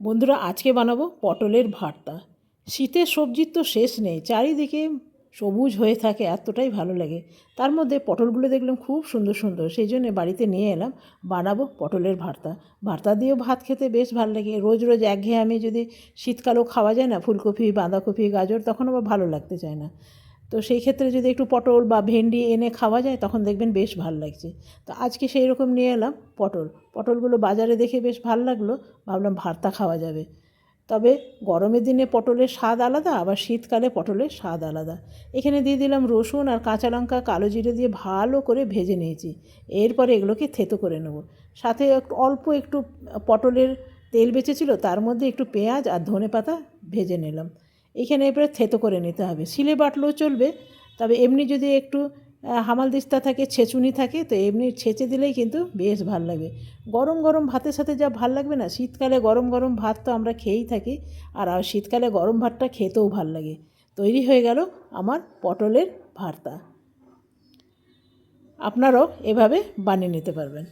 বন্ধুরা, আজকে বানাবো পটলের ভর্তা। শীতের সবজির তো শেষ নেই, চারিদিকে সবুজ হয়ে থাকে, এতটাই ভালো লাগে। তার মধ্যে পটলগুলো দেখলাম খুব সুন্দর সুন্দর, সেই জন্য বাড়িতে নিয়ে এলাম, বানাবো পটলের ভর্তা। ভর্তা দিয়েও ভাত খেতে বেশ ভালো লাগে। রোজ রোজ একঘেয়েমি যদি শীতকালেও খাওয়া যায় না, ফুলকপি, বাঁধাকপি, গাজর, তখন আবার ভালো লাগতে চায় না। তো সেই ক্ষেত্রে যদি একটু পটল বা ভেন্ডি এনে খাওয়া যায়, তখন দেখবেন বেশ ভালো লাগছে। তো আজকে সেই রকম নিয়ে এলাম পটলগুলো বাজারে দেখে বেশ ভালো লাগলো, ভাবলাম ভর্তা খাওয়া যাবে। তবে গরমের দিনে পটলের স্বাদ আলাদা, আবার শীতকালে পটলের স্বাদ আলাদা। এখানে দিয়ে দিলাম রসুন আর কাঁচা লঙ্কা, কালো জিরে দিয়ে ভালো করে ভেজে নিয়েছি। এরপরে এগুলোকে থেতো করে নেব। সাথে অল্প একটু পটলের তেল বেঁচেছিল, তার মধ্যে একটু পেঁয়াজ আর ধনেপাতা ভেজে নিলাম। এইখানে এবারে থেতো করে নিতে হবে, শিলে বাটলেও চলবে। তবে এমনি যদি একটু হামালদিস্তা থাকে, ছেঁচুনি থাকে, তো এমনি ছেঁচে দিলেই কিন্তু বেশ ভাল লাগে। গরম গরম ভাতের সাথে যা ভাল লাগবে না, শীতকালে গরম গরম ভাত তো আমরা খেয়েই থাকি, আর শীতকালে গরম ভাতটা খেতেও ভাল লাগে। তৈরি হয়ে গেল আমার পটলের ভর্তা। আপনারাও এভাবে বানিয়ে নিতে পারবেন।